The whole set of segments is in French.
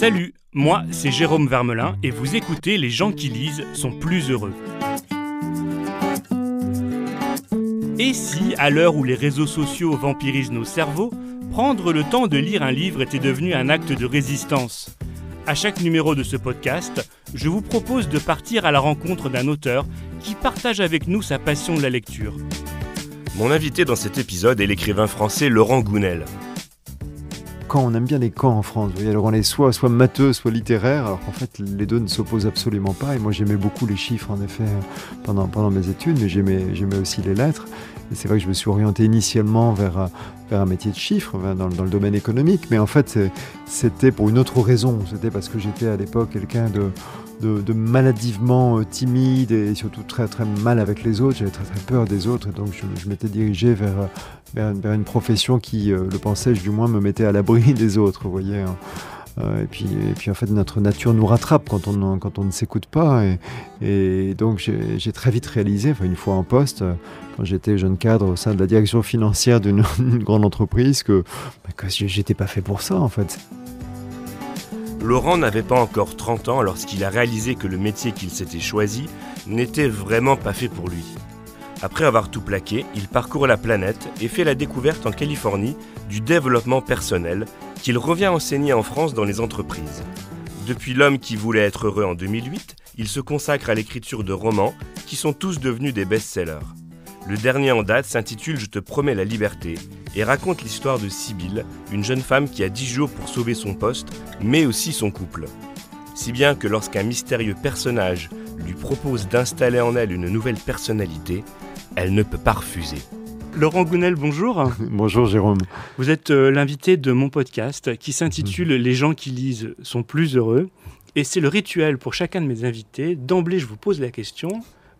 Salut, moi c'est Jérôme Vermelin et vous écoutez Les gens qui lisent sont plus heureux. Et si, à l'heure où les réseaux sociaux vampirisent nos cerveaux, prendre le temps de lire un livre était devenu un acte de résistance ? À chaque numéro de ce podcast, je vous propose de partir à la rencontre d'un auteur qui partage avec nous sa passion de la lecture. Mon invité dans cet épisode est l'écrivain français Laurent Gounelle. On aime bien les camps en France. Vous voyez, alors on est soit matheux, soit littéraire, alors qu'en fait les deux ne s'opposent absolument pas. Et moi j'aimais beaucoup les chiffres en effet pendant mes études, mais j'aimais aussi les lettres. Et c'est vrai que je me suis orienté initialement vers un métier de chiffres dans le domaine économique, mais en fait c'était pour une autre raison. C'était parce que j'étais à l'époque quelqu'un de maladivement timide et surtout très très mal avec les autres. J'avais très très peur des autres, et donc je m'étais dirigé vers une profession qui, le pensais-je du moins, me mettait à l'abri des autres, vous voyez. Et puis en fait notre nature nous rattrape quand on ne s'écoute pas, et donc j'ai très vite réalisé, une fois en poste, quand j'étais jeune cadre au sein de la direction financière d'une grande entreprise, que j'étais pas fait pour ça en fait. Laurent n'avait pas encore 30 ans lorsqu'il a réalisé que le métier qu'il s'était choisi n'était vraiment pas fait pour lui. Après avoir tout plaqué, il parcourt la planète et fait la découverte en Californie du développement personnel qu'il revient enseigner en France dans les entreprises. Depuis L'homme qui voulait être heureux en 2008, il se consacre à l'écriture de romans qui sont tous devenus des best-sellers. Le dernier en date s'intitule « Je te promets la liberté » et raconte l'histoire de Sibylle, une jeune femme qui a 10 jours pour sauver son poste, mais aussi son couple. Si bien que lorsqu'un mystérieux personnage lui propose d'installer en elle une nouvelle personnalité, elle ne peut pas refuser. Laurent Gounelle, bonjour. Bonjour Jérôme. Vous êtes l'invité de mon podcast qui s'intitule « Les gens qui lisent sont plus heureux ». Et c'est le rituel pour chacun de mes invités. D'emblée, je vous pose la question.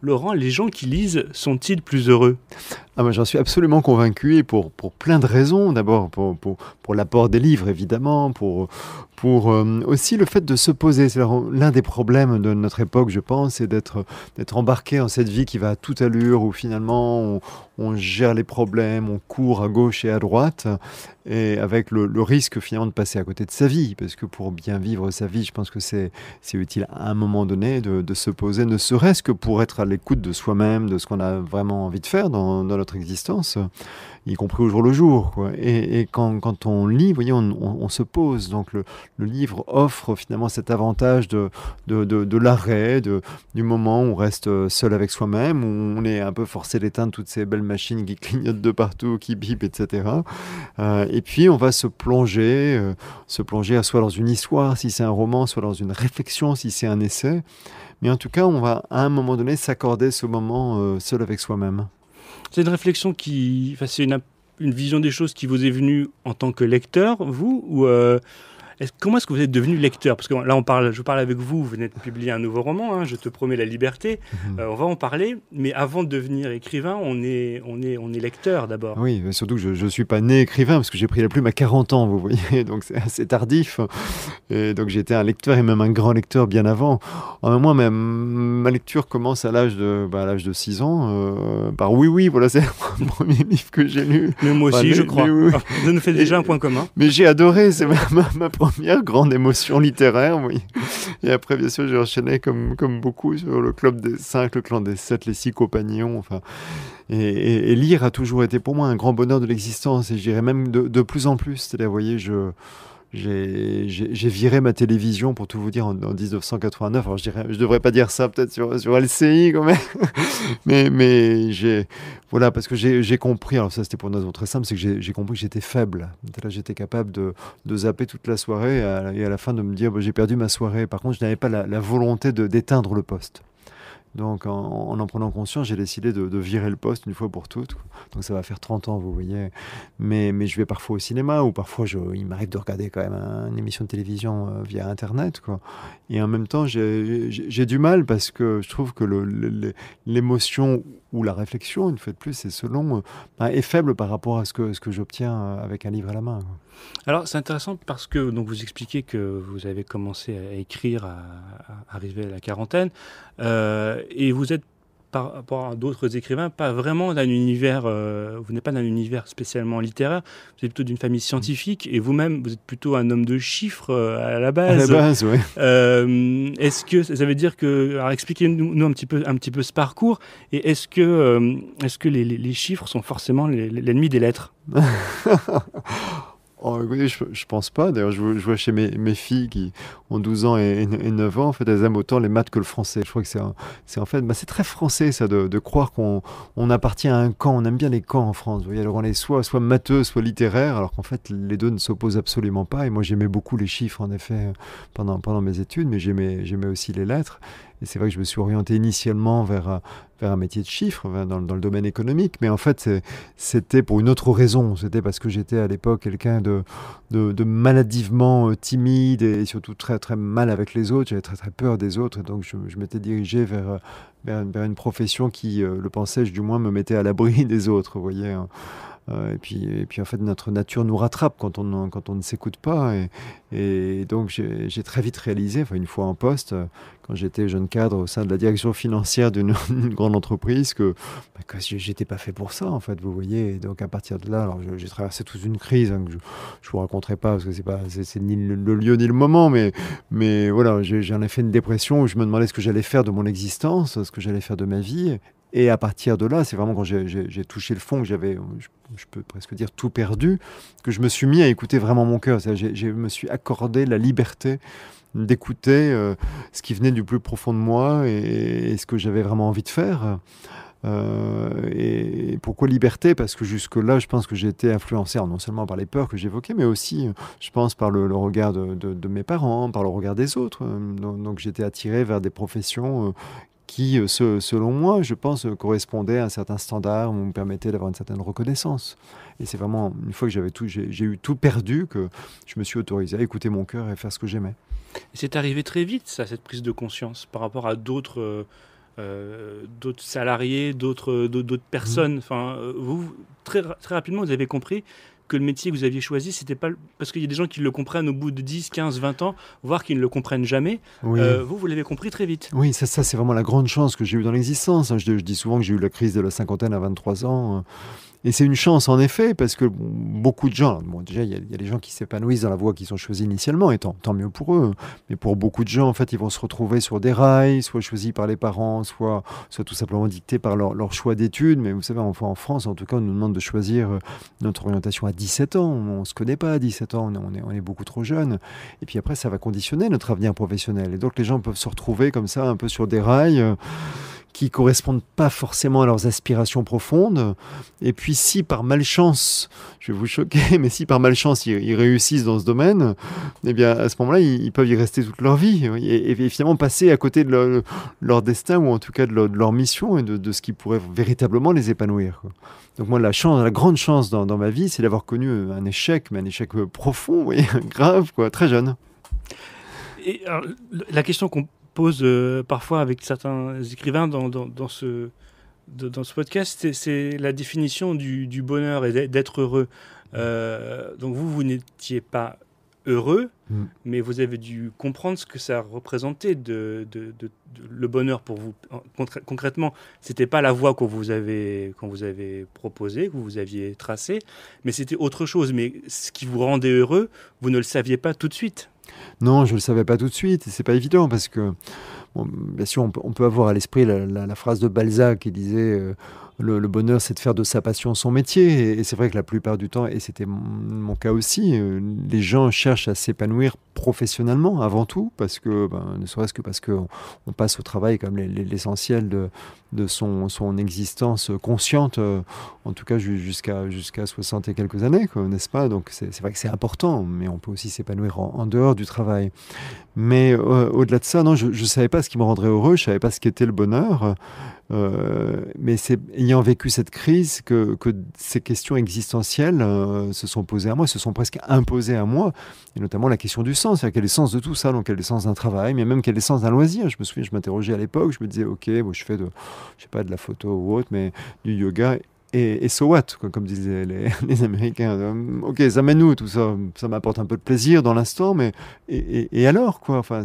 Laurent, les gens qui lisent sont-ils plus heureux ? Moi, j'en suis absolument convaincu, et pour plein de raisons. D'abord pour l'apport des livres, évidemment, pour aussi le fait de se poser. C'est l'un des problèmes de notre époque, je pense, c'est d'être embarqué dans cette vie qui va à toute allure, où finalement on gère les problèmes, on court à gauche et à droite, et avec le risque finalement de passer à côté de sa vie, parce que pour bien vivre sa vie, je pense que c'est utile à un moment donné de se poser, ne serait-ce que pour être à l'écoute de soi-même, de ce qu'on a vraiment envie de faire dans notre existence, y compris au jour le jour, quoi. Et quand on lit, vous voyez, on se pose. Donc le livre offre finalement cet avantage de l'arrêt, du moment où on reste seul avec soi-même, où on est un peu forcé d'éteindre toutes ces belles machines qui clignotent de partout, qui bipent, etc. Et puis on va se plonger à soit dans une histoire, si c'est un roman, soit dans une réflexion, si c'est un essai. Mais en tout cas, on va à un moment donné s'accorder ce moment seul avec soi-même. C'est une réflexion c'est une vision des choses qui vous est venue en tant que lecteur, vous, ou comment est-ce que vous êtes devenu lecteur ? Parce que là, je parle avec vous, vous venez de publier un nouveau roman, Je te promets la liberté. On va en parler, mais avant de devenir écrivain, on est lecteur d'abord. Oui, mais surtout que je ne suis pas né écrivain, parce que j'ai pris la plume à 40 ans, vous voyez, donc c'est assez tardif. Et donc j'étais un lecteur, et même un grand lecteur bien avant. Moi, ma lecture commence à l'âge de 6 ans, par Oui, voilà, c'est le premier livre que j'ai lu. Mais moi aussi, je crois. Oui. Ça nous fait déjà un point commun. Mais j'ai adoré, c'est ma première grande émotion littéraire, oui. Et après, bien sûr, j'ai enchaîné comme beaucoup sur le Club des 5, le Clan des 7, les 6 compagnons, et lire a toujours été pour moi un grand bonheur de l'existence, et je dirais même de plus en plus. C'est-à-dire, vous voyez, j'ai viré ma télévision, pour tout vous dire, en 1989. Alors je devrais pas dire ça peut-être sur LCI quand même, mais voilà, parce que j'ai compris. Alors ça, c'était pour une raison très simple, c'est que j'ai compris que j'étais faible. Là, j'étais capable de zapper toute la soirée, et à la fin de me dire j'ai perdu ma soirée. Par contre, je n'avais pas la volonté d'éteindre le poste. Donc en prenant conscience, j'ai décidé de virer le poste une fois pour toutes. Donc ça va faire 30 ans, vous voyez. Mais je vais parfois au cinéma, ou parfois il m'arrive de regarder quand même une émission de télévision via Internet, quoi. Et en même temps, j'ai du mal, parce que je trouve que l'émotion ou la réflexion, une fois de plus, c'est selon, est faible par rapport à ce que j'obtiens avec un livre à la main, quoi. Alors c'est intéressant parce que donc, vous expliquez que vous avez commencé à écrire à arriver à la quarantaine, et vous êtes par rapport à d'autres écrivains, pas vraiment d'un univers, vous n'êtes pas d'un univers spécialement littéraire, vous êtes plutôt d'une famille scientifique, et vous-même, vous êtes plutôt un homme de chiffres à la base. À la base, oui. Est-ce que ça veut dire que... Alors expliquez-nous un petit peu ce parcours, et est-ce que les chiffres sont forcément l'ennemi des lettres? Oh, écoutez, je pense pas. D'ailleurs, je vois chez mes filles qui ont 12 ans et 9 ans, en fait, elles aiment autant les maths que le français. Je crois que c'est en fait, c'est très français, ça, de croire qu'on appartient à un camp. On aime bien les camps en France. Vous voyez, alors on est soit matheux, soit littéraire, alors qu'en fait, les deux ne s'opposent absolument pas. Et moi, j'aimais beaucoup les chiffres, en effet, pendant mes études, mais j'aimais aussi les lettres. Et c'est vrai que je me suis orienté initialement vers un métier de chiffre, dans le domaine économique. Mais en fait, c'était pour une autre raison. C'était parce que j'étais à l'époque quelqu'un de maladivement timide et surtout très, très mal avec les autres. J'avais très, très peur des autres. Et donc, je m'étais dirigé vers une profession qui, le pensais-je du moins, me mettait à l'abri des autres, vous voyez. Et puis en fait notre nature nous rattrape quand on ne s'écoute pas et donc j'ai très vite réalisé, une fois en poste, quand j'étais jeune cadre au sein de la direction financière d'une grande entreprise, que j'étais pas fait pour ça en fait, vous voyez. Et donc à partir de là, alors j'ai traversé toute une crise, que je vous raconterai pas parce que c'est ni le lieu ni le moment, mais voilà, j'en ai fait une dépression où je me demandais ce que j'allais faire de mon existence, ce que j'allais faire de ma vie. Et à partir de là, c'est vraiment quand j'ai touché le fond, que j'avais, je peux presque dire, tout perdu, que je me suis mis à écouter vraiment mon cœur. Je me suis accordé la liberté d'écouter ce qui venait du plus profond de moi et ce que j'avais vraiment envie de faire. Et pourquoi liberté? Parce que jusque-là, je pense que j'ai été influencé non seulement par les peurs que j'évoquais, mais aussi, je pense, par le regard de mes parents, par le regard des autres. Donc j'étais attiré vers des professions qui, selon moi, je pense, correspondait à un certain standard, me permettait d'avoir une certaine reconnaissance. Et c'est vraiment, une fois que j'ai eu tout perdu, que je me suis autorisé à écouter mon cœur et faire ce que j'aimais. Et c'est arrivé très vite, ça, cette prise de conscience, par rapport à d'autres salariés, d'autres personnes. Enfin, vous, très rapidement, vous avez compris que le métier que vous aviez choisi, c'était pas... Parce qu'il y a des gens qui le comprennent au bout de 10, 15, 20 ans, voire qui ne le comprennent jamais. Oui. Vous l'avez compris très vite. Oui, ça c'est vraiment la grande chance que j'ai eue dans l'existence. Je dis souvent que j'ai eu la crise de la cinquantaine à 23 ans. Et c'est une chance, en effet, parce que beaucoup de gens... Bon, déjà, il y a des gens qui s'épanouissent dans la voie qu'ils ont choisie initialement, et tant mieux pour eux. Mais pour beaucoup de gens, en fait, ils vont se retrouver sur des rails, soit choisis par les parents, soit tout simplement dictés par leur choix d'études. Mais vous savez, enfin, en France, en tout cas, on nous demande de choisir notre orientation à 17 ans. On ne se connaît pas à 17 ans, on est beaucoup trop jeune. Et puis après, ça va conditionner notre avenir professionnel. Et donc, les gens peuvent se retrouver comme ça, un peu sur des rails... qui correspondent pas forcément à leurs aspirations profondes. Et puis si par malchance, je vais vous choquer, mais si par malchance ils réussissent dans ce domaine, eh bien à ce moment-là, ils peuvent y rester toute leur vie et finalement passer à côté de leur destin ou en tout cas de leur mission et de ce qui pourrait véritablement les épanouir, quoi. Donc moi, la grande chance dans ma vie, c'est d'avoir connu un échec, mais un échec profond, vous voyez, grave, quoi, très jeune. Et alors, la question qu'on pose parfois avec certains écrivains dans ce podcast, c'est la définition du bonheur et d'être heureux. Donc vous n'étiez pas heureux, mais vous avez dû comprendre ce que ça représentait le bonheur pour vous. Concrètement, c'était pas la voie qu'on vous avait proposée, que vous aviez tracée, mais c'était autre chose. Mais ce qui vous rendait heureux, vous ne le saviez pas tout de suite. Non, je ne le savais pas tout de suite, et c'est pas évident parce que, bon, bien sûr, on peut avoir à l'esprit la phrase de Balzac qui disait le bonheur, c'est de faire de sa passion son métier. Et c'est vrai que la plupart du temps, et c'était mon cas aussi, les gens cherchent à s'épanouir professionnellement avant tout, parce que, ne serait-ce que parce qu'on passe au travail comme l'essentiel de son existence consciente, en tout cas jusqu'à 60 et quelques années, quoi, n'est-ce pas? Donc c'est vrai que c'est important, mais on peut aussi s'épanouir en dehors du travail. Mais au-delà de ça, non, je ne savais pas ce qui me rendrait heureux, je ne savais pas ce qu'était le bonheur. Mais c'est ayant vécu cette crise que ces questions existentielles se sont posées à moi, se sont presque imposées à moi, et notamment la question du sens, c'est-à-dire quel est le sens de tout ça, donc quel est le sens d'un travail, mais même quel est le sens d'un loisir. Je me souviens, je m'interrogeais à l'époque, je me disais, ok, bon, je fais de la photo ou autre, mais du yoga, et so what, quoi, comme disaient les Américains. Ok, ça mène tout ça. Ça m'apporte un peu de plaisir dans l'instant, mais et alors, quoi. Enfin,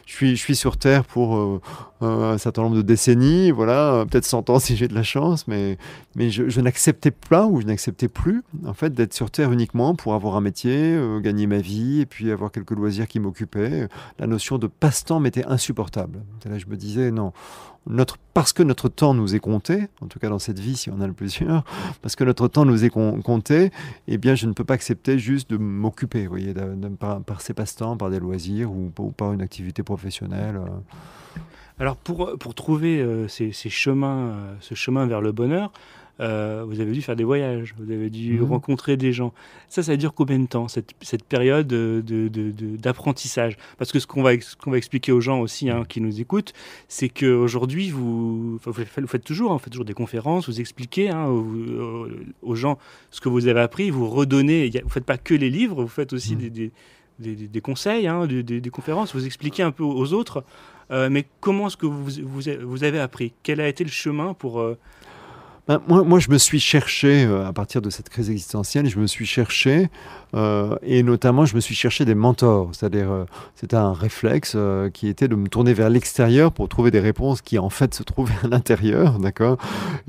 je suis sur Terre pour un certain nombre de décennies, voilà, peut-être 100 ans si j'ai de la chance, mais je n'acceptais pas ou je n'acceptais plus, en fait, d'être sur Terre uniquement pour avoir un métier, gagner ma vie, et puis avoir quelques loisirs qui m'occupaient. La notion de passe-temps m'était insupportable. Et là, je me disais, non, parce que notre temps nous est compté, en tout cas dans cette vie, si on a le plusieurs, parce que notre temps nous est compté, eh bien, je ne peux pas accepter juste de m'occuper, vous voyez, par ces passe-temps, par des loisirs ou par une activité professionnelle. Alors, pour trouver ces chemins, ce chemin vers le bonheur, vous avez dû faire des voyages, vous avez dû rencontrer des gens. Ça dure combien de temps, cette période d'apprentissage? Parce que ce qu'on va expliquer aux gens aussi qui nous écoutent, c'est qu'aujourd'hui, vous faites toujours des conférences, vous expliquez aux gens ce que vous avez appris, vous redonnez. Vous ne faites pas que les livres, vous faites aussi des conseils, des conférences, vous expliquez un peu aux autres. Mais comment est-ce que vous avez appris? Quel a été le chemin pour... Moi, je me suis cherché, à partir de cette crise existentielle, je me suis cherché, et notamment, je me suis cherché des mentors. C'est-à-dire, c'était un réflexe qui était de me tourner vers l'extérieur pour trouver des réponses qui, en fait, se trouvaient à l'intérieur, d'accord ?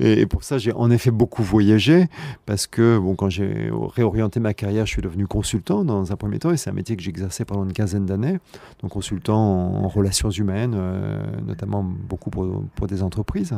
Et pour ça, j'ai en effet beaucoup voyagé, parce que, quand j'ai réorienté ma carrière, je suis devenu consultant dans un premier temps, et c'est un métier que j'exerçais pendant une quinzaine d'années, donc consultant en relations humaines, notamment beaucoup pour des entreprises.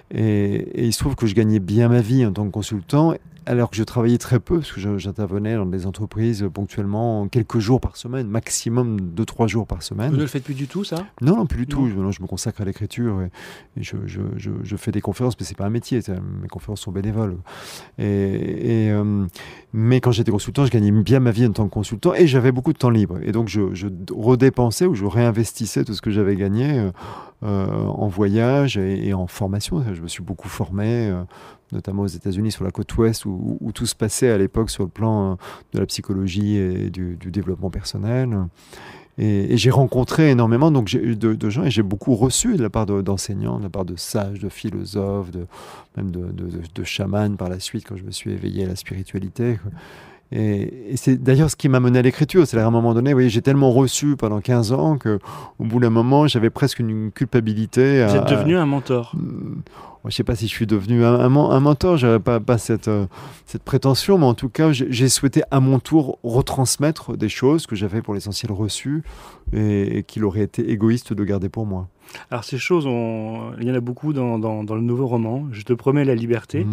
Et il se trouve que je gagnais bien ma vie en tant que consultant, alors que je travaillais très peu, parce que j'intervenais dans des entreprises ponctuellement quelques jours par semaine, maximum 2-3 jours par semaine. Vous ne le faites plus du tout, ça ? Non, plus du tout. Maintenant, je me consacre à l'écriture et je fais des conférences, mais c'est pas un métier. Mes conférences sont bénévoles. Mais quand j'étais consultant, je gagnais bien ma vie en tant que consultant et j'avais beaucoup de temps libre. Et donc, je redépensais ou je réinvestissais tout ce que j'avais gagné en voyage et en formation. Je me suis beaucoup formé, notamment aux États-Unis, sur la côte ouest, où tout se passait à l'époque sur le plan de la psychologie et du développement personnel. Et j'ai rencontré énormément de gens et j'ai beaucoup reçu de la part d'enseignants, de la part de sages, de philosophes, même de chamans par la suite quand je me suis éveillé à la spiritualité. Et c'est d'ailleurs ce qui m'a mené à l'écriture. C'est à un moment donné, vous voyez, j'ai tellement reçu pendant 15 ans qu'au bout d'un moment, j'avais presque une culpabilité. Vous êtes devenu un mentor. Je ne sais pas si je suis devenu un mentor, je n'avais pas cette prétention, mais en tout cas, j'ai souhaité à mon tour retransmettre des choses que j'avais pour l'essentiel reçues et qu'il aurait été égoïste de garder pour moi. Alors ces choses, il y en a beaucoup dans le nouveau roman, Je te promets la liberté.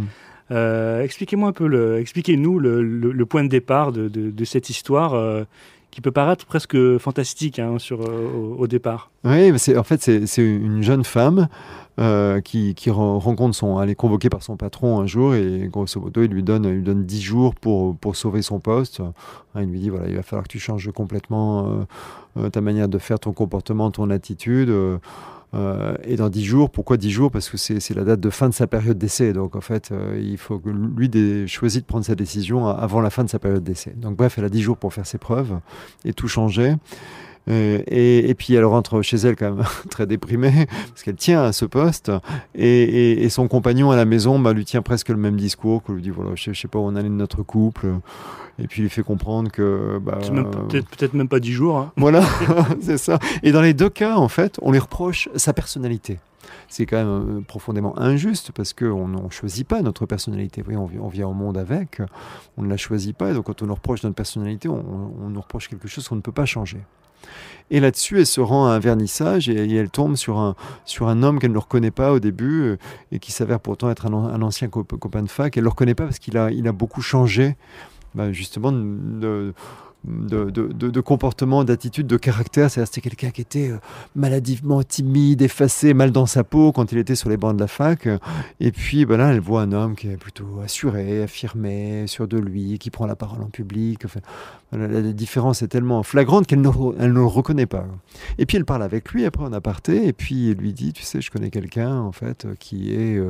Expliquez-nous le point de départ de cette histoire qui peut paraître presque fantastique au départ. Oui, mais c'est une jeune femme qui rencontre elle est convoquée par son patron un jour et grosso modo il lui donne 10 jours pour sauver son poste. Il lui dit voilà, il va falloir que tu changes complètement ta manière de faire, ton comportement, ton attitude. Et dans 10 jours, pourquoi 10 jours ? Parce que c'est la date de fin de sa période d'essai. Donc en fait, il faut que lui choisisse de prendre sa décision avant la fin de sa période d'essai. Donc bref, elle a 10 jours pour faire ses preuves et tout changer. Et puis elle rentre chez elle quand même très déprimée parce qu'elle tient à ce poste et son compagnon à la maison lui tient presque le même discours, qu'on lui dit voilà, je sais pas où on allait de notre couple, et puis il lui fait comprendre que peut-être même pas 10 jours. Voilà, c'est ça. Et dans les deux cas, en fait, on lui reproche sa personnalité. C'est quand même profondément injuste parce qu'on ne choisit pas notre personnalité. Vous voyez, on vient au monde avec, on ne la choisit pas. Et donc quand on nous reproche notre personnalité, on nous reproche quelque chose qu'on ne peut pas changer. Et là-dessus, elle se rend à un vernissage et elle tombe sur un homme qu'elle ne reconnaît pas au début et qui s'avère pourtant être un ancien copain de fac. Elle ne le reconnaît pas parce qu'il a beaucoup changé, justement, de comportement, d'attitude, de caractère. C'est-à-dire c'était quelqu'un qui était maladivement timide, effacé, mal dans sa peau quand il était sur les bancs de la fac. Et puis là, elle voit un homme qui est plutôt assuré, affirmé, sûr de lui, qui prend la parole en public. Enfin, la différence est tellement flagrante qu'elle ne le reconnaît pas. Et puis elle parle avec lui après en aparté, et puis il lui dit, tu sais, je connais quelqu'un en fait qui est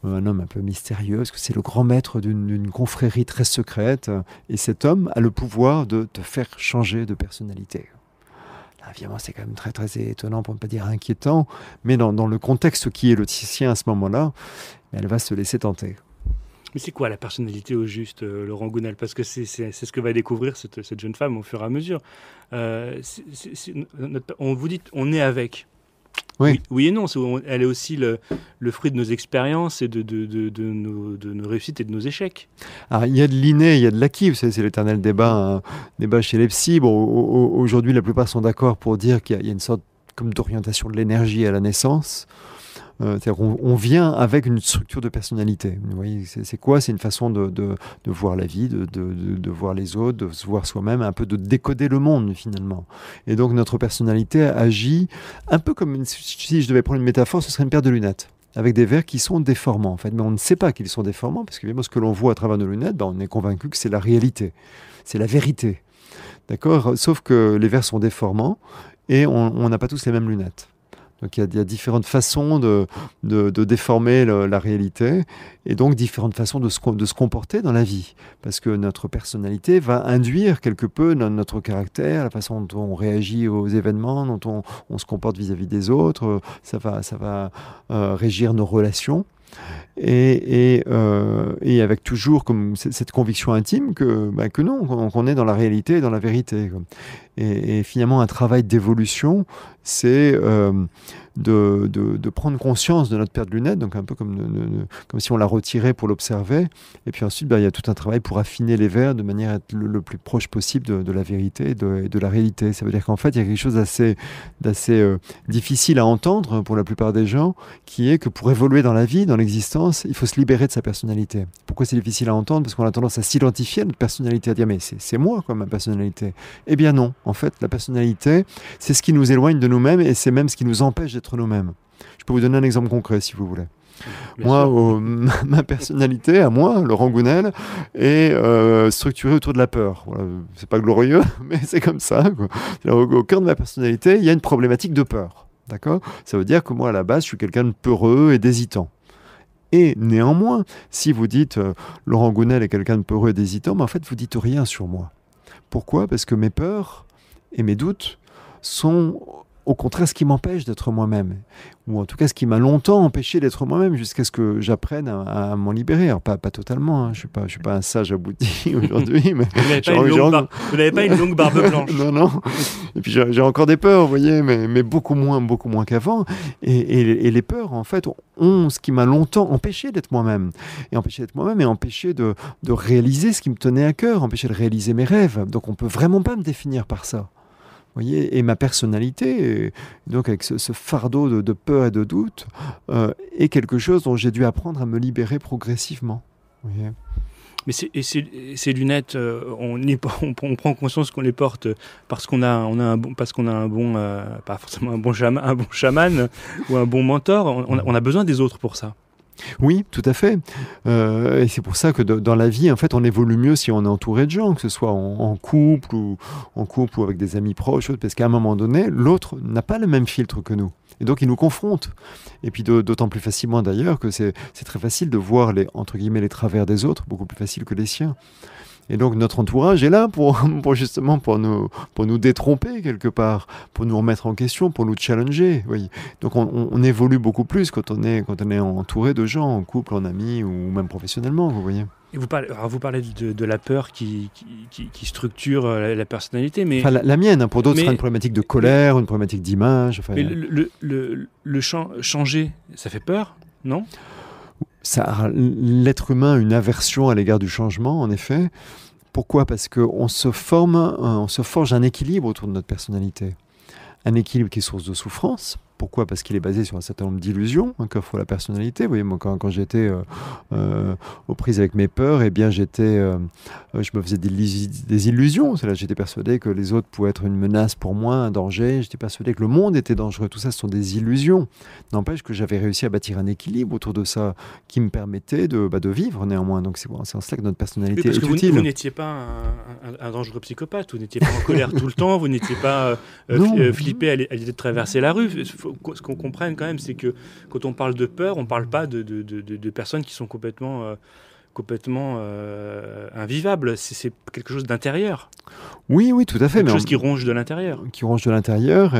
un homme un peu mystérieux, parce que c'est le grand maître d'une confrérie très secrète, et cet homme a le pouvoir de te faire changer de personnalité. évidemment, c'est quand même très, très étonnant, pour ne pas dire inquiétant, mais dans le contexte qui est le sien à ce moment-là, elle va se laisser tenter. Mais c'est quoi la personnalité au juste, Laurent Gounel? Parce que c'est ce que va découvrir cette jeune femme au fur et à mesure. On vous dit, on est avec. Oui. Oui et non, elle est aussi le fruit de nos expériences et de nos réussites et de nos échecs. Alors, il y a de l'inné, il y a de l'acquis, c'est l'éternel débat chez les psys. Bon, aujourd'hui, la plupart sont d'accord pour dire qu'il y a une sorte comme d'orientation de l'énergie à la naissance. C'est-à-dire on vient avec une structure de personnalité. Vous voyez, c'est quoi? C'est une façon de voir la vie, de voir les autres, de se voir soi-même, un peu de décoder le monde finalement. Et donc notre personnalité agit un peu comme, si je devais prendre une métaphore, ce serait une paire de lunettes avec des verres qui sont déformants en fait. Mais on ne sait pas qu'ils sont déformants parce que ce que l'on voit à travers nos lunettes, on est convaincu que c'est la réalité, c'est la vérité. D'accord? Sauf que les verres sont déformants et on n'a pas tous les mêmes lunettes. Donc il y a différentes façons de déformer la réalité et donc différentes façons de se comporter dans la vie. Parce que notre personnalité va induire quelque peu notre caractère, la façon dont on réagit aux événements, dont on se comporte vis-à-vis des autres. Ça va régir nos relations. Et avec toujours comme cette conviction intime que non, qu'on est dans la réalité et dans la vérité. Et finalement, un travail d'évolution, c'est de prendre conscience de notre paire de lunettes, donc un peu comme si on la retirait pour l'observer. Et puis ensuite, il y a tout un travail pour affiner les verres de manière à être le plus proche possible de la vérité et de la réalité. Ça veut dire qu'en fait, il y a quelque chose d'assez difficile à entendre pour la plupart des gens, qui est que pour évoluer dans la vie, dans l'existence, il faut se libérer de sa personnalité. Pourquoi c'est difficile à entendre? Parce qu'on a tendance à s'identifier à notre personnalité, à dire mais c'est moi quoi, ma personnalité. Eh bien non, en fait la personnalité c'est ce qui nous éloigne de nous-mêmes et c'est même ce qui nous empêche d'être nous-mêmes. Je peux vous donner un exemple concret si vous voulez. Moi, ma personnalité, à moi, Laurent Gounel, est structurée autour de la peur. Voilà, c'est pas glorieux, mais c'est comme ça, quoi. Au cœur de ma personnalité, il y a une problématique de peur. D'accord? Ça veut dire que moi, à la base, je suis quelqu'un de peureux et d'hésitant. Et néanmoins, si vous dites Laurent Gounel est quelqu'un de peureux et d'hésitant, mais en fait, vous dites rien sur moi. Pourquoi? Parce que mes peurs et mes doutes sont au contraire ce qui m'empêche d'être moi-même, ou en tout cas ce qui m'a longtemps empêché d'être moi-même jusqu'à ce que j'apprenne à m'en libérer. Alors pas totalement, hein. Je suis pas un sage abouti aujourd'hui, mais vous n'avez pas une longue barbe blanche. Non. Et puis j'ai encore des peurs, vous voyez, mais beaucoup moins qu'avant. Et les peurs, en fait, ont ce qui m'a longtemps empêché d'être moi-même, et empêché de réaliser ce qui me tenait à cœur, empêché de réaliser mes rêves. Donc on peut vraiment pas me définir par ça. Voyez, et ma personnalité, donc avec ce fardeau de peur et de doute, est quelque chose dont j'ai dû apprendre à me libérer progressivement. Voyez. Mais ces lunettes, on prend conscience qu'on les porte parce qu'on a un bon, pas forcément un bon chaman ou un bon mentor. On a besoin des autres pour ça. Oui, tout à fait. Et c'est pour ça que dans la vie, en fait, on évolue mieux si on est entouré de gens, que ce soit en couple ou avec des amis proches, parce qu'à un moment donné, l'autre n'a pas le même filtre que nous. Et donc, il nous confronte. Et puis, d'autant plus facilement d'ailleurs que c'est très facile de voir entre guillemets, les travers des autres, beaucoup plus facile que les siens. Et donc notre entourage est là pour nous détromper quelque part, pour nous remettre en question, pour nous challenger. Oui. Donc on évolue beaucoup plus quand on est entouré de gens, en couple, en amis ou même professionnellement, vous voyez. Et vous parlez de la peur qui structure la personnalité, mais enfin la mienne. Hein, pour d'autres, ce sera une problématique de colère, une problématique d'image. Enfin, mais changer, ça fait peur, non? L'être humain a une aversion à l'égard du changement, en effet. Pourquoi? Parce qu'on se forge un équilibre autour de notre personnalité. Un équilibre qui est source de souffrance. Pourquoi? Parce qu'il est basé sur un certain nombre d'illusions qu'offre la personnalité. Vous voyez, moi, quand j'étais aux prises avec mes peurs, eh bien, je me faisais des illusions. C'est là, j'étais persuadé que les autres pouvaient être une menace pour moi, un danger. J'étais persuadé que le monde était dangereux. Tout ça, ce sont des illusions. N'empêche que j'avais réussi à bâtir un équilibre autour de ça qui me permettait de vivre néanmoins. Donc, c'est en cela que notre personnalité est utile. Vous n'étiez pas un dangereux psychopathe. Vous n'étiez pas en colère tout le temps. Vous n'étiez pas flippé à l'idée de traverser la rue. Ce qu'on comprenne quand même, c'est que quand on parle de peur, on ne parle pas de personnes qui sont complètement invivables. C'est quelque chose d'intérieur. Oui, oui, tout à fait. Quelque chose qui ronge de l'intérieur. Qui ronge de l'intérieur,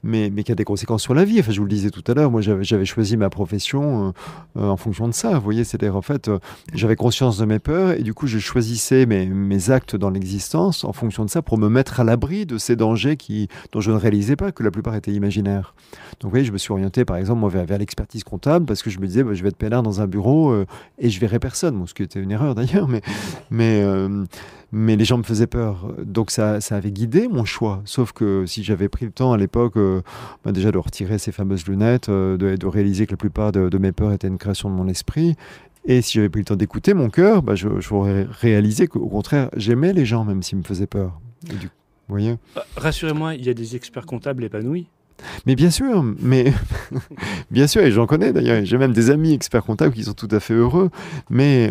mais qui a des conséquences sur la vie. Enfin, je vous le disais tout à l'heure, moi j'avais choisi ma profession en fonction de ça. Vous voyez, c'est-à-dire en fait, j'avais conscience de mes peurs et du coup je choisissais mes actes dans l'existence en fonction de ça pour me mettre à l'abri de ces dangers dont je ne réalisais pas, que la plupart étaient imaginaires. Donc vous voyez, je me suis orienté par exemple moi, vers l'expertise comptable parce que je me disais je vais être peinard dans un bureau et je verrai personne. Bon, ce qui était une erreur d'ailleurs, mais les gens me faisaient peur. Donc ça avait guidé mon choix. Sauf que si j'avais pris le temps à l'époque déjà de retirer ces fameuses lunettes, de réaliser que la plupart de mes peurs étaient une création de mon esprit, et si j'avais pris le temps d'écouter mon cœur, j'aurais réalisé qu'au contraire, j'aimais les gens même s'ils me faisaient peur. Vous voyez ? Rassurez-moi, il y a des experts comptables épanouis. Mais bien sûr, bien sûr, et j'en connais d'ailleurs, j'ai même des amis experts comptables qui sont tout à fait heureux, mais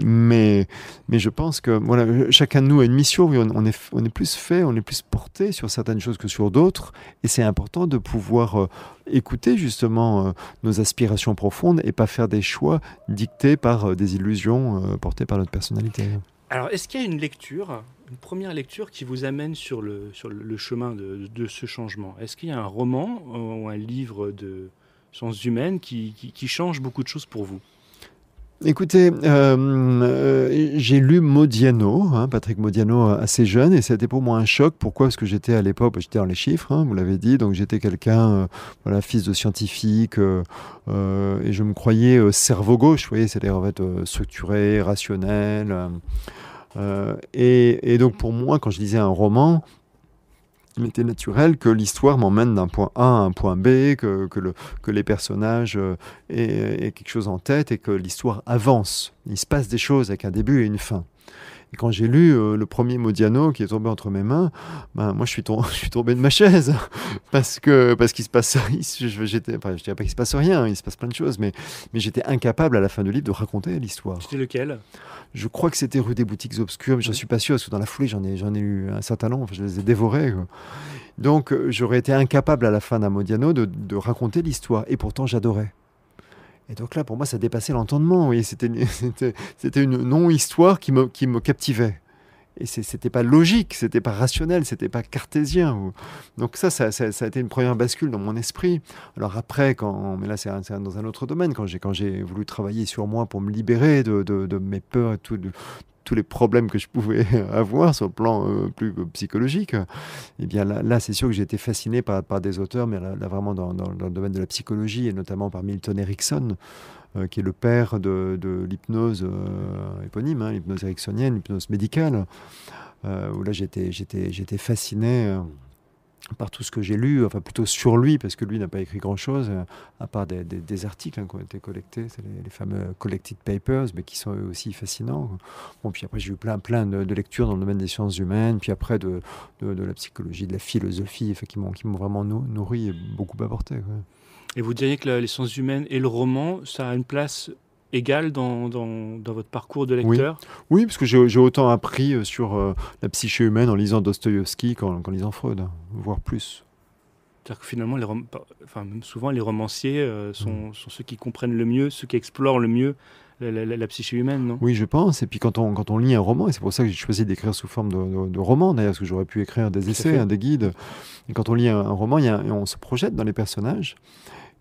je pense que voilà, chacun de nous a une mission, on est plus fait, on est plus porté sur certaines choses que sur d'autres, et c'est important de pouvoir écouter justement nos aspirations profondes et pas faire des choix dictés par des illusions portées par notre personnalité. Alors, est-ce qu'il y a une première lecture qui vous amène sur le chemin de ce changement ? Est-ce qu'il y a un roman ou un livre de sciences humaines qui change beaucoup de choses pour vous ? Écoutez, j'ai lu Modiano, Patrick Modiano assez jeune, et c'était pour moi un choc. Pourquoi ? Parce que j'étais à l'époque, j'étais dans les chiffres, vous l'avez dit, donc j'étais quelqu'un, fils de scientifique, et je me croyais cerveau gauche, vous voyez, c'est-à-dire en fait structuré, rationnel. Et donc pour moi, quand je lisais un roman, il m'était naturel que l'histoire m'emmène d'un point A à un point B, que les personnages aient quelque chose en tête et que l'histoire avance. Il se passe des choses avec un début et une fin. Et quand j'ai lu le premier Modiano qui est tombé entre mes mains, moi je suis tombé de ma chaise parce qu'il se passe, je dirais pas qu'il se passe rien, il se passe plein de choses, mais j'étais incapable à la fin du livre de raconter l'histoire. C'était lequel ? Je crois que c'était Rue des Boutiques Obscures, mais je ne suis pas sûr, parce que dans la foulée, j'en ai lu un certain nombre, je les ai dévorés. Donc, j'aurais été incapable à la fin d'un Modiano de raconter l'histoire, et pourtant, j'adorais. Et donc là, pour moi, ça dépassait l'entendement. Vous voyez, c'était une non-histoire qui me captivait. Et c'était pas logique, c'était pas rationnel, c'était pas cartésien. Donc ça a été une première bascule dans mon esprit. Alors après, mais là c'est dans un autre domaine, quand j'ai voulu travailler sur moi pour me libérer de mes peurs et tous les problèmes que je pouvais avoir sur le plan plus psychologique, et bien là c'est sûr que j'ai été fasciné par des auteurs, mais là vraiment dans le domaine de la psychologie, et notamment par Milton Erickson, qui est le père de l'hypnose éponyme, l'hypnose ericksonienne, l'hypnose médicale, où là j'étais fasciné par tout ce que j'ai lu, enfin plutôt sur lui, parce que lui n'a pas écrit grand-chose, à part des articles qui ont été collectés, c'est les fameux Collected Papers, mais qui sont eux aussi fascinants. Bon, puis après j'ai eu plein de lectures dans le domaine des sciences humaines, puis après de la psychologie, de la philosophie, qui m'ont vraiment nourri et beaucoup apporté. Ouais. Et vous diriez que les sciences humaines et le roman, ça a une place égale dans votre parcours de lecteur ? Oui, parce que j'ai autant appris sur la psyché humaine en lisant Dostoïevski qu'en lisant Freud, voire plus. C'est-à-dire que finalement, même souvent, les romanciers sont ceux qui comprennent le mieux, ceux qui explorent le mieux la psyché humaine, non ? Oui, je pense. Et puis quand on lit un roman, et c'est pour ça que j'ai choisi d'écrire sous forme de roman, d'ailleurs, parce que j'aurais pu écrire des essais, des guides. Et quand on lit un roman, on se projette dans les personnages.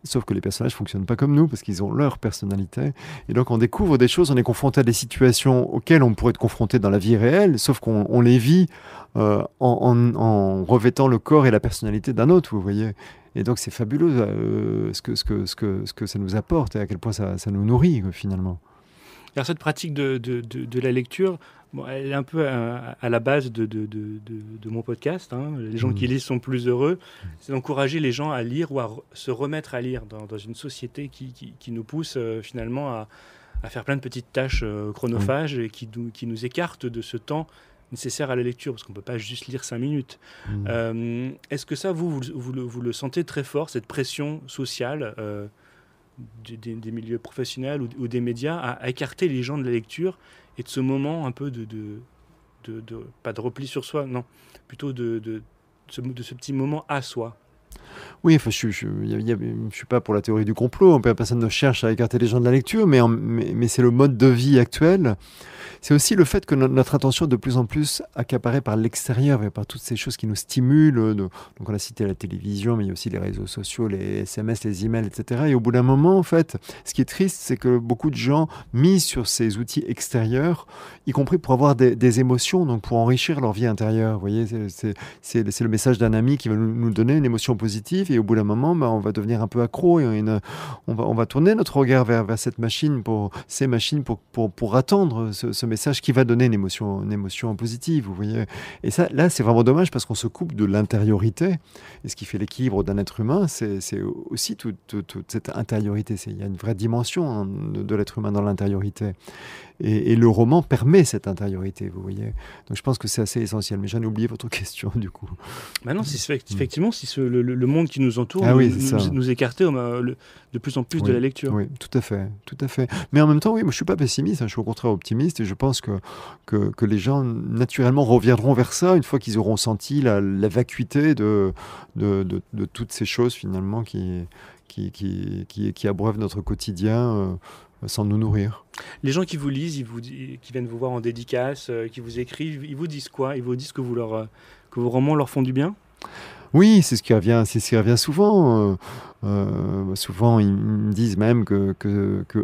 Sauf que les personnages ne fonctionnent pas comme nous, parce qu'ils ont leur personnalité. Et donc on découvre des choses, on est confronté à des situations auxquelles on pourrait être confronté dans la vie réelle, sauf qu'on les vit en revêtant le corps et la personnalité d'un autre, vous voyez. Et donc c'est fabuleux ce que ça nous apporte et à quel point ça nous nourrit finalement. Alors cette pratique de la lecture, elle est un peu à la base de mon podcast. Les gens qui lisent sont plus heureux. C'est d'encourager les gens à lire ou à se remettre à lire dans une société qui nous pousse finalement à faire plein de petites tâches chronophages et qui nous écartent de ce temps nécessaire à la lecture, parce qu'on ne peut pas juste lire 5 minutes. Est-ce que ça, vous le sentez très fort, cette pression sociale des milieux professionnels ou des médias à écarter les gens de la lecture et de ce moment un peu pas de repli sur soi, non, plutôt de ce petit moment à soi. Oui, enfin, je suis pas pour la théorie du complot, personne ne cherche à écarter les gens de la lecture, mais c'est le mode de vie actuel C'est aussi le fait que notre attention est de plus en plus accaparée par l'extérieur et par toutes ces choses qui nous stimulent. Donc on a cité la télévision, mais il y a aussi les réseaux sociaux, les SMS, les emails, etc. Et au bout d'un moment, en fait, ce qui est triste, c'est que beaucoup de gens misent sur ces outils extérieurs, y compris pour avoir des émotions, donc pour enrichir leur vie intérieure. Vous voyez, c'est le message d'un ami qui va nous donner une émotion positive, et au bout d'un moment, on va devenir un peu accro, et on va tourner notre regard vers ces machines pour attendre ce message qui va donner une émotion positive, vous voyez. Et ça, là, c'est vraiment dommage parce qu'on se coupe de l'intériorité. Et ce qui fait l'équilibre d'un être humain, c'est aussi toute cette intériorité. Il y a une vraie dimension de l'être humain dans l'intériorité. Et le roman permet cette intériorité, vous voyez. Donc je pense que c'est assez essentiel. Mais j'en ai oublié votre question, du coup. Maintenant, effectivement, si le monde qui nous entoure nous écartait de plus en plus de la lecture. Oui, tout à fait, tout à fait. Mais en même temps, oui, moi je suis pas pessimiste, je suis au contraire optimiste, et je pense que les gens naturellement reviendront vers ça une fois qu'ils auront senti la vacuité de toutes ces choses finalement qui abreuvent notre quotidien sans nous nourrir. Les gens qui vous lisent, qui viennent vous voir en dédicace, qui vous écrivent, ils vous disent quoi? Ils vous disent que vos romans leur font du bien? Oui, c'est ce qui revient souvent. Souvent, ils me disent même que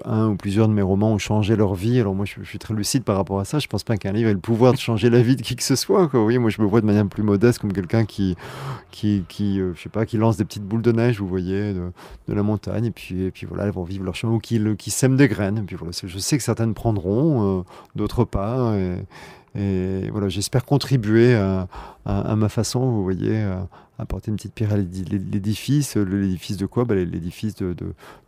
un ou plusieurs de mes romans ont changé leur vie. Alors moi, je suis très lucide par rapport à ça. Je ne pense pas qu'un livre ait le pouvoir de changer la vie de qui que ce soit, quoi. Oui, moi, je me vois de manière plus modeste comme quelqu'un qui je sais pas, qui lance des petites boules de neige, vous voyez, de la montagne. Et puis voilà, elles vont vivre leur chemin, ou qui sèment des graines. Et puis voilà, je sais que certaines prendront, d'autres pas. Et voilà, j'espère contribuer à ma façon, vous voyez, à apporter une petite pierre à l'édifice. L'édifice de quoi? L'édifice de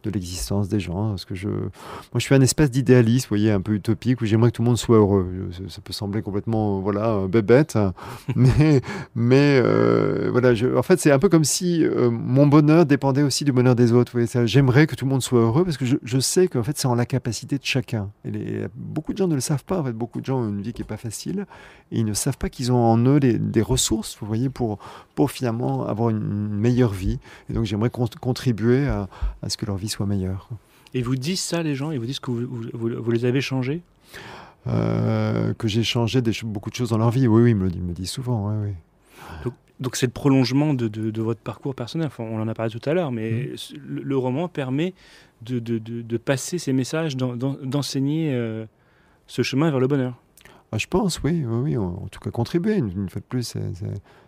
l'existence des gens. Parce que moi, je suis un espèce d'idéaliste, vous voyez, un peu utopique, où j'aimerais que tout le monde soit heureux. Ça peut sembler complètement, bébête, mais voilà, en fait, c'est un peu comme si mon bonheur dépendait aussi du bonheur des autres. Vous voyez, j'aimerais que tout le monde soit heureux, parce que je sais qu'en fait, c'est en la capacité de chacun. Et beaucoup de gens ne le savent pas. En fait, beaucoup de gens ont une vie qui n'est pas facile, et ils ne savent pas qu'ils ont en eux des ressources, vous voyez, pour finalement avoir une meilleure vie. Et donc j'aimerais contribuer à ce que leur vie soit meilleure. Et vous disent ça, les gens? Ils vous disent que vous les avez changés? Que j'ai changé beaucoup de choses dans leur vie. Oui, ils me le disent souvent. Oui. Donc c'est le prolongement de votre parcours personnel. Enfin, on en a parlé tout à l'heure, mais le roman permet de passer ces messages, d'enseigner ce chemin vers le bonheur. Je pense, oui, en tout cas contribuer. Une fois de plus,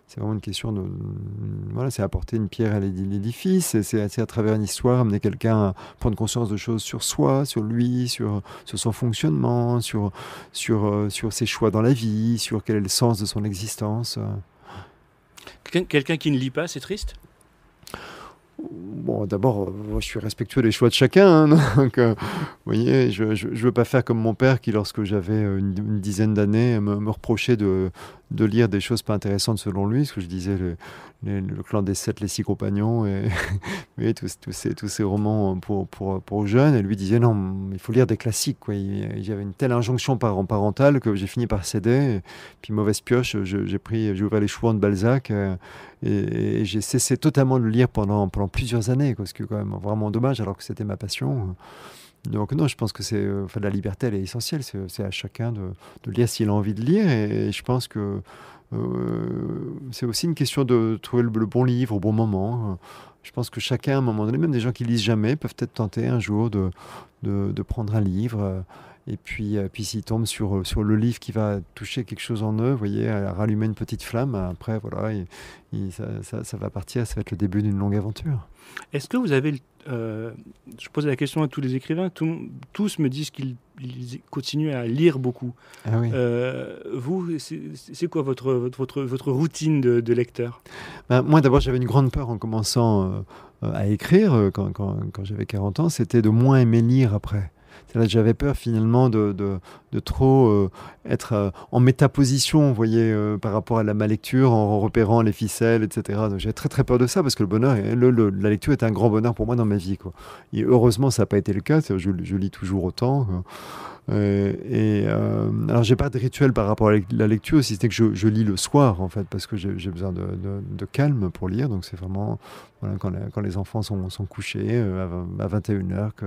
c'est vraiment une question de... Voilà, c'est apporter une pierre à l'édifice, c'est à travers une histoire amener quelqu'un à prendre conscience de choses sur soi, sur lui, sur son fonctionnement, sur ses choix dans la vie, sur quel est le sens de son existence. Quelqu'un qui ne lit pas, c'est triste? Bon, d'abord, je suis respectueux des choix de chacun. Donc, vous voyez, je ne veux pas faire comme mon père qui, lorsque j'avais une dizaine d'années, me reprochait de lire des choses pas intéressantes selon lui. Ce que je disais, le clan des 7, les 6 compagnons, et oui, tous ces romans pour jeunes. Et lui disait non, il faut lire des classiques, quoi. Il y avait une telle injonction parentale que j'ai fini par céder. Et puis, mauvaise pioche, j'ai ouvert les Chouans de Balzac. Et j'ai cessé totalement de le lire pendant plusieurs années, quoi, ce qui est quand même vraiment dommage, alors que c'était ma passion. Donc non, je pense que la liberté, elle est essentielle. C'est à chacun de lire s'il a envie de lire. Et je pense que c'est aussi une question de trouver le bon livre au bon moment. Je pense que chacun, à un moment donné, même des gens qui lisent jamais, peuvent être tentés un jour de prendre un livre. Et puis s'ils tombent sur le livre qui va toucher quelque chose en eux, vous voyez, rallumer une petite flamme, après, voilà, ça va partir, ça va être le début d'une longue aventure. Est-ce que vous avez... je posais la question à tous les écrivains, tous me disent qu'ils continuent à lire beaucoup. Ah oui. Vous, c'est quoi votre routine de lecteur? Moi, d'abord, j'avais une grande peur en commençant à écrire, quand j'avais 40 ans, c'était de moins aimer lire après. J'avais peur finalement de trop être en métaposition, vous voyez, par rapport à la lecture, en repérant les ficelles, etc. Donc j'avais très très peur de ça, parce que le bonheur, la lecture est un grand bonheur pour moi dans ma vie, quoi. Et heureusement, ça n'a pas été le cas. Je lis toujours autant. Alors, j'ai pas de rituel par rapport à la lecture, si c'était que je lis le soir, en fait, parce que j'ai besoin de calme pour lire. Donc, c'est vraiment voilà, quand les enfants sont couchés à 21h, que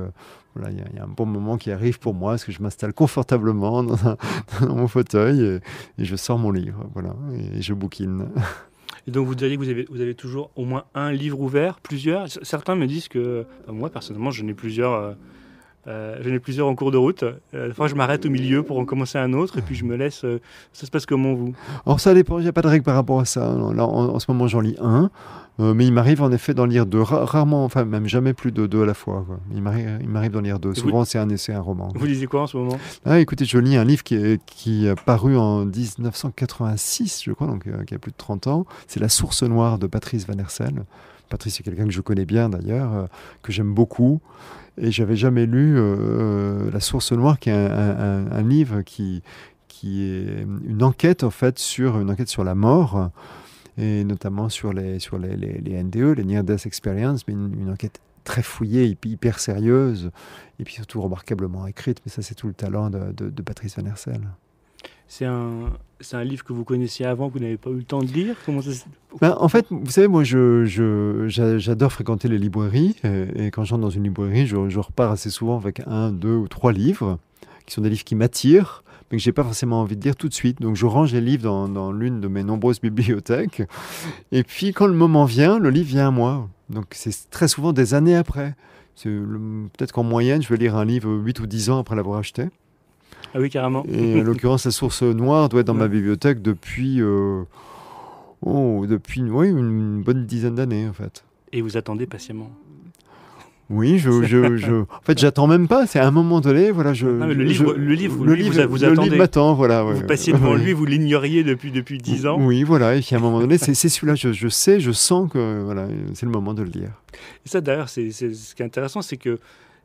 voilà, il y a un bon moment qui arrive pour moi, parce que je m'installe confortablement dans mon fauteuil et je sors mon livre, voilà, et je bouquine. Et donc vous diriez que vous avez toujours au moins un livre ouvert, plusieurs. Certains me disent que moi personnellement j'en ai plusieurs. J'en ai plusieurs en cours de route. Des fois, je m'arrête au milieu pour en commencer un autre et puis je me laisse. Ça se passe comment, vous? Alors, ça dépend, il n'y a pas de règle par rapport à ça. Là, en ce moment, j'en lis un, mais il m'arrive en effet d'en lire deux, rarement, enfin, même jamais plus de deux à la fois, quoi. Il m'arrive d'en lire deux. Souvent, c'est un essai, un roman. Vous lisez quoi en ce moment? Écoutez, je lis un livre qui est paru en 1986, je crois, donc qui a plus de 30 ans. C'est La Source Noire de Patrice Van Hersel. Patrice, c'est quelqu'un que je connais bien d'ailleurs, que j'aime beaucoup. Et j'avais jamais lu La Source Noire, qui est un livre qui est une enquête en fait sur la mort, et notamment sur les NDE, les Near Death Experience, mais une enquête très fouillée, hyper sérieuse, et puis surtout remarquablement écrite. Mais ça, c'est tout le talent de Patrice Van Hersel. C'est un livre que vous connaissiez avant, que vous n'avez pas eu le temps de lire? Comment ça... En fait, vous savez, moi, j'adore fréquenter les librairies. Et quand j'entre dans une librairie, je repars assez souvent avec 1, 2 ou 3 livres, qui sont des livres qui m'attirent, mais que je n'ai pas forcément envie de lire tout de suite. Donc, je range les livres dans l'une de mes nombreuses bibliothèques. Et puis, quand le moment vient, le livre vient à moi. Donc, c'est très souvent des années après. Peut-être qu'en moyenne, je vais lire un livre 8 ou 10 ans après l'avoir acheté. Ah oui, carrément. Et en l'occurrence, La Source Noire doit être dans ma bibliothèque depuis une bonne dizaine d'années, en fait. Et vous attendez patiemment? Oui, en fait, j'attends même pas. C'est à un moment donné, voilà, le livre, vous attendez. Le livre m'attend, voilà. Vous passiez devant lui, vous l'ignoriez depuis 10 ans. Oui, voilà. Et puis à un moment donné, c'est celui-là. Je sens que voilà, c'est le moment de le lire. Et ça, d'ailleurs, ce qui est intéressant, c'est que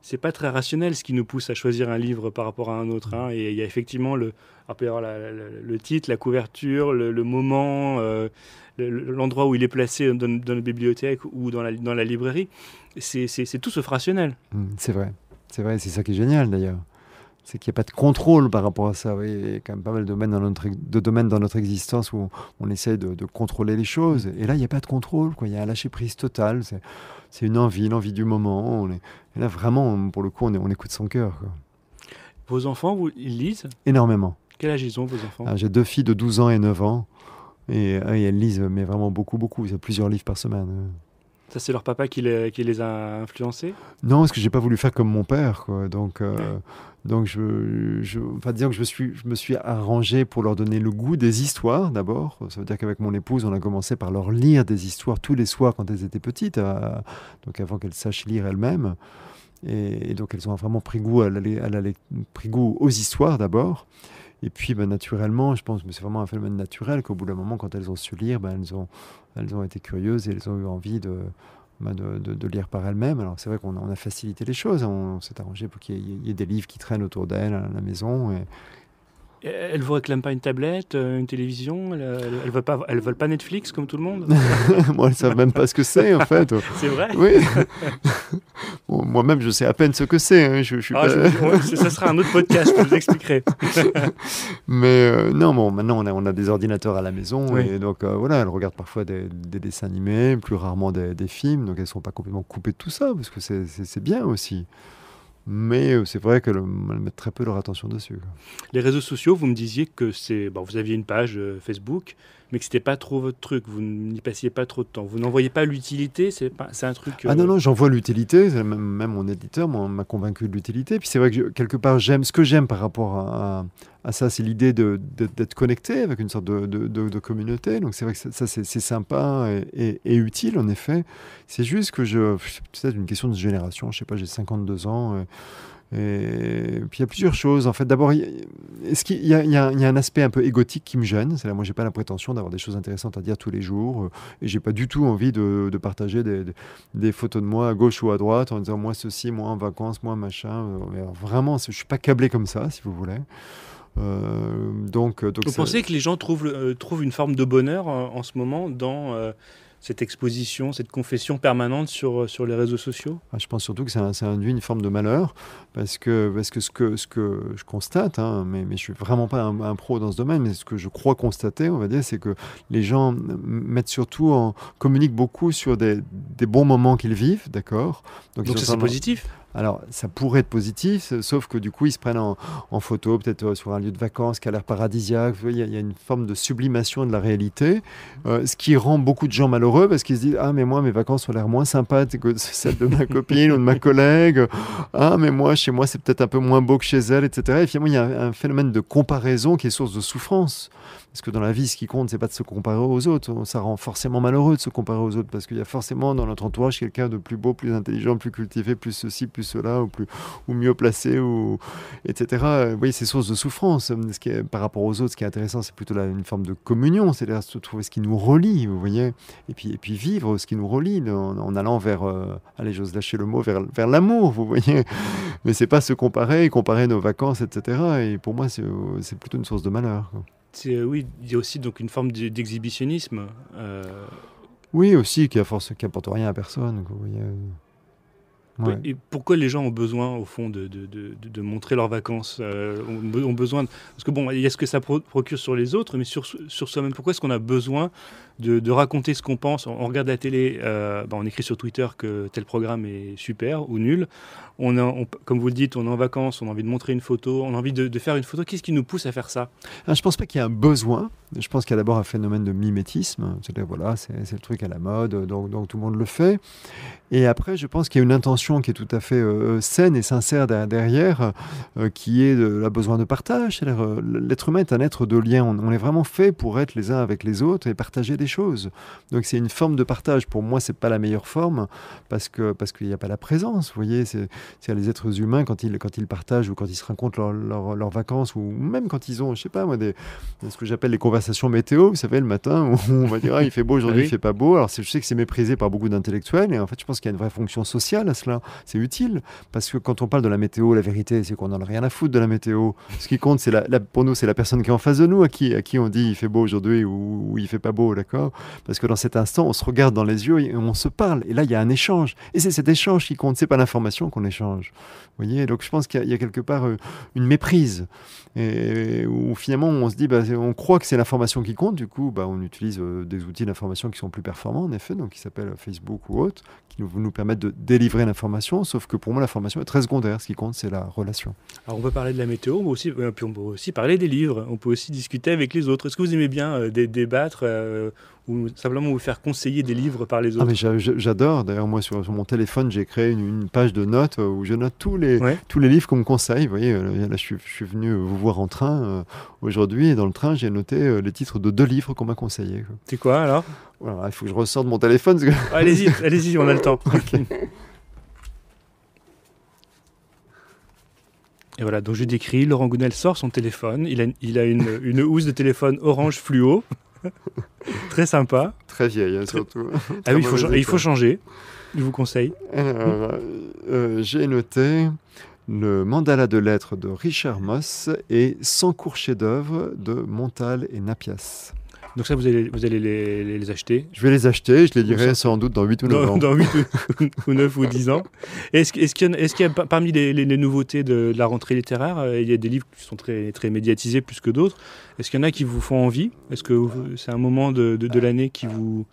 c'est pas très rationnel ce qui nous pousse à choisir un livre par rapport à un autre. Hein. Et il y a effectivement le titre, la couverture, le moment, l'endroit où il est placé dans la bibliothèque ou dans la librairie. C'est tout sauf rationnel. C'est vrai, c'est ça qui est génial d'ailleurs. C'est qu'il n'y a pas de contrôle par rapport à ça. Oui. Il y a quand même pas mal de domaines dans notre existence où on essaie de contrôler les choses. Et là, il n'y a pas de contrôle, quoi. Il y a un lâcher-prise total. C'est l'envie du moment. Et là, vraiment, pour le coup, on écoute son cœur, quoi. Vos enfants, ils lisent? Énormément. Quel âge ils ont, vos enfants? J'ai 2 filles de 12 ans et 9 ans. Et elles lisent, mais vraiment beaucoup, beaucoup. Il y a plusieurs livres par semaine. Ça, c'est leur papa qui les a influencés? Non, parce que j'ai pas voulu faire comme mon père, quoi. Donc disons que je me suis arrangé pour leur donner le goût des histoires, d'abord. Ça veut dire qu'avec mon épouse, on a commencé par leur lire des histoires tous les soirs quand elles étaient petites, donc avant qu'elles sachent lire elles-mêmes. Et donc, elles ont vraiment pris goût pris goût aux histoires, d'abord. Et puis, naturellement, je pense que c'est vraiment un phénomène naturel qu'au bout d'un moment, quand elles ont su lire, elles ont été curieuses et elles ont eu envie de lire par elles-mêmes. Alors, c'est vrai qu'on a facilité les choses. On s'est arrangé pour qu'il y ait des livres qui traînent autour d'elles à la maison. Elles ne vous réclament pas une tablette, une télévision? Elles veulent pas Netflix comme tout le monde? Moi, elles ne savent même pas ce que c'est, en fait. C'est vrai? Oui. Bon, moi-même, je sais à peine ce que c'est. Hein. Ça sera un autre podcast, je vous expliquerai. Mais non, maintenant, on a des ordinateurs à la maison. Oui. Et donc, voilà, elles regardent parfois des dessins animés, plus rarement des films. Donc, elles ne sont pas complètement coupées de tout ça, parce que c'est bien aussi. Mais c'est vrai qu'elles mettent très peu leur attention dessus, quoi. Les réseaux sociaux, vous me disiez que vous aviez une page Facebook, mais que c'était pas trop votre truc. Vous n'y passiez pas trop de temps. Vous n'en voyez pas l'utilité? C'est un truc. Ah non, j'en vois l'utilité. Même mon éditeur m'a convaincu de l'utilité. Puis c'est vrai que quelque part, ce que j'aime par rapport à ça, c'est l'idée d'être connecté avec une sorte de communauté. Donc c'est vrai que ça c'est sympa et utile, en effet. C'est juste que c'est peut-être une question de génération. Je sais pas, j'ai 52 ans. Et puis il y a plusieurs choses, en fait. D'abord, il y a un aspect un peu égotique qui me gêne. C'est là, moi, j'ai pas la prétention d'avoir des choses intéressantes à dire tous les jours, et j'ai pas du tout envie de partager des photos de moi à gauche ou à droite en disant moi ceci, moi en vacances, moi machin. Mais alors, vraiment, je suis pas câblé comme ça, si vous voulez. Donc vous pensez que les gens trouvent une forme de bonheur en ce moment dans cette exposition, cette confession permanente sur les réseaux sociaux? Je pense surtout que ça induit une forme de malheur, parce que ce que je constate, hein, mais je ne suis vraiment pas un pro dans ce domaine, mais ce que je crois constater, on va dire, c'est que les gens communiquent beaucoup sur des bons moments qu'ils vivent, d'accord? Donc ça, c'est positif? Alors, ça pourrait être positif, sauf que du coup, ils se prennent en photo, peut-être sur un lieu de vacances qui a l'air paradisiaque. Il y a une forme de sublimation de la réalité, ce qui rend beaucoup de gens malheureux, parce qu'ils se disent « Ah, mais moi, mes vacances ont l'air moins sympas que celles de ma copine ou de ma collègue. Ah, mais moi, chez moi, c'est peut-être un peu moins beau que chez elle, etc. » Et finalement, il y a un phénomène de comparaison qui est source de souffrance. Parce que dans la vie, ce qui compte, c'est pas de se comparer aux autres. Ça rend forcément malheureux de se comparer aux autres, parce qu'il y a forcément dans notre entourage quelqu'un de plus beau, plus intelligent, plus cultivé, plus ceci, plus cela, ou mieux placé, etc. Oui, c'est source de souffrance. Par rapport aux autres, ce qui est intéressant, c'est plutôt une forme de communion, c'est-à-dire se trouver ce qui nous relie, vous voyez, et puis vivre ce qui nous relie, en allant vers, allez, j'ose lâcher le mot, vers l'amour, vous voyez. Mais c'est pas se comparer nos vacances, etc. Et pour moi, c'est plutôt une source de malheur, quoi. Oui, il y a aussi donc une forme d'exhibitionnisme. Oui, aussi, qui apporte rien à personne, quoi, vous voyez. Ouais. Et pourquoi les gens ont besoin, au fond, de montrer leurs vacances, ont besoin parce que bon, il y a ce que ça procure sur les autres, mais sur soi-même. Pourquoi est-ce qu'on a besoin de raconter ce qu'on pense? On regarde la télé, on écrit sur Twitter que tel programme est super ou nul. Comme vous le dites, on est en vacances, on a envie de montrer une photo, on a envie de faire une photo. Qu'est-ce qui nous pousse à faire ça? Je ne pense pas qu'il y a un besoin. Je pense qu'il y a d'abord un phénomène de mimétisme. C'est-à-dire, voilà, c'est le truc à la mode, donc tout le monde le fait. Et après, je pense qu'il y a une intention qui est tout à fait saine et sincère derrière, qui est le besoin de partage. L'être humain est un être de lien. On est vraiment fait pour être les uns avec les autres et partager des choses. Donc c'est une forme de partage. Pour moi, c'est pas la meilleure forme, parce qu'il n'y a pas la présence. Vous voyez, c'est les êtres humains, quand ils partagent ou quand ils se racontent leurs vacances, ou même quand ils ont, je sais pas moi, ce que j'appelle les conversations météo, vous savez, le matin, où on va dire il fait beau aujourd'hui, il fait pas beau. Alors je sais que c'est méprisé par beaucoup d'intellectuels, et en fait je pense qu'il y a une vraie fonction sociale à cela. C'est utile, parce que quand on parle de la météo, la vérité, c'est qu'on n'en a rien à foutre de la météo. Ce qui compte, pour nous, c'est la personne qui est en face de nous, à qui on dit il fait beau aujourd'hui ou il fait pas beau, d'accord? Parce que dans cet instant, on se regarde dans les yeux et on se parle. Et là, il y a un échange. Et c'est cet échange qui compte, c'est pas l'information qu'on échange. Vous voyez? Donc je pense qu'il y a quelque part une méprise. Et où finalement, on se dit, on croit que c'est l'information qui compte. Du coup, on utilise des outils d'information qui sont plus performants, en effet, donc qui s'appellent Facebook ou autres, qui nous permettent de délivrer l'information. Sauf que pour moi, l'information est très secondaire. Ce qui compte, c'est la relation. Alors on peut parler de la météo, puis on peut aussi parler des livres. On peut aussi discuter avec les autres. Est-ce que vous aimez bien débattre ou simplement vous faire conseiller des livres par les autres? Mais j'adore. D'ailleurs, moi, sur mon téléphone, j'ai créé une page de notes où je note tous les livres qu'on me conseille. Vous voyez, là, je suis venu vous voir en train aujourd'hui, et dans le train, j'ai noté les titres de 2 livres qu'on m'a conseillés. C'est quoi, alors? Voilà, il faut que je ressorte mon téléphone. Allez-y, on a le temps. Okay. Et voilà, donc je décris, Laurent Gounel sort son téléphone. Il a une housse de téléphone orange fluo. Très sympa. Très vieille, surtout. Ah oui, il faut changer. Je vous conseille. Alors, j'ai noté le mandala de lettres de Richard Moss et 100 courts chefs-d'œuvre de Montal et Napias. Donc ça, vous allez les acheter? Je vais les acheter, je les lirai sans doute dans 8 ou 9 ans. Dans 8 ou 9 ou 10 ans. Est-ce qu'il y a parmi les nouveautés de la rentrée littéraire, il y a des livres qui sont très, très médiatisés plus que d'autres? Est-ce qu'il y en a qui vous font envie? Est-ce que c'est un moment de l'année qui vous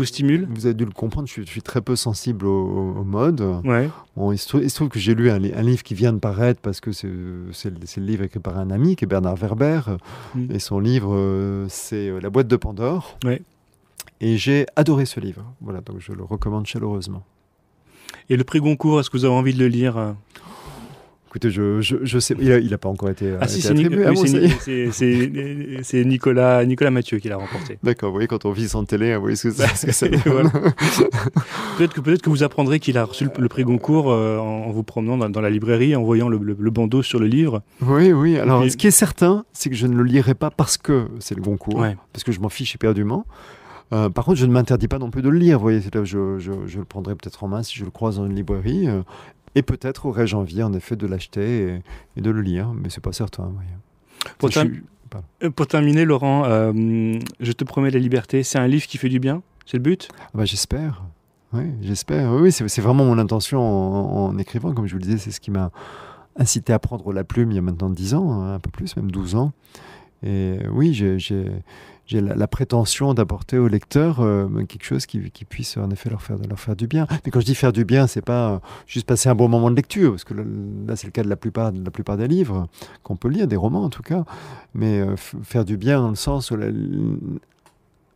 stimule? Vous avez dû le comprendre, je suis très peu sensible aux modes. Ouais. Bon, il se trouve que j'ai lu un livre qui vient de paraître, parce que c'est le livre écrit par un ami, qui est Bernard Werber. Et son livre, c'est La boîte de Pandore. Ouais. Et j'ai adoré ce livre. Voilà, donc je le recommande chaleureusement. Et le prix Goncourt, est-ce que vous avez envie de le lire? Écoutez, je sais, il n'a pas encore été attribué. C'est Nicolas Mathieu qui l'a remporté. D'accord, vous voyez, quand on vit sans télé, vous voyez ce que ça donne. Voilà. Peut-être que vous apprendrez qu'il a reçu le prix Goncourt en vous promenant dans la librairie, en voyant le bandeau sur le livre. Oui. Alors, ce qui est certain, c'est que je ne le lirai pas parce que c'est le Goncourt, parce que je m'en fiche éperdument. Par contre, je ne m'interdis pas non plus de le lire. Vous voyez, je le prendrai peut-être en main si je le croise dans une librairie. Et peut-être aurais-je envie, en effet, de l'acheter et de le lire, mais c'est pas certain. Pour terminer, Laurent, Je te promets la liberté, c'est un livre qui fait du bien? C'est le but ? J'espère. Oui, j'espère. Oui, c'est vraiment mon intention en écrivant. Comme je vous le disais, c'est ce qui m'a incité à prendre la plume il y a maintenant 10 ans, un peu plus, même 12 ans. Et oui, j'ai la prétention d'apporter au lecteur quelque chose qui puisse en effet leur faire du bien. Mais quand je dis faire du bien, c'est pas juste passer un bon moment de lecture, parce que là c'est le cas de la plupart des livres qu'on peut lire, des romans en tout cas. Mais faire du bien dans le sens où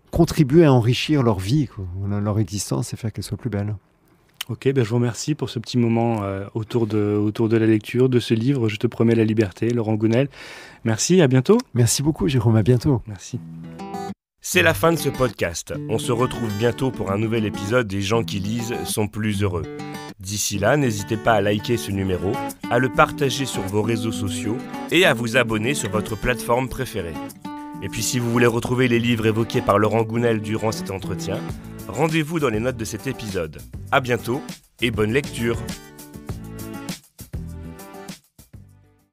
contribuer à enrichir leur vie, quoi, leur existence, et faire qu'elle soit plus belle. Ok, je vous remercie pour ce petit moment autour de la lecture de ce livre. Je te promets la liberté, Laurent Gounelle. Merci, à bientôt. Merci beaucoup, Jérôme, à bientôt. Merci. C'est la fin de ce podcast. On se retrouve bientôt pour un nouvel épisode des gens qui lisent sont plus heureux. D'ici là, n'hésitez pas à liker ce numéro, à le partager sur vos réseaux sociaux et à vous abonner sur votre plateforme préférée. Et puis si vous voulez retrouver les livres évoqués par Laurent Gounelle durant cet entretien, rendez-vous dans les notes de cet épisode. À bientôt et bonne lecture!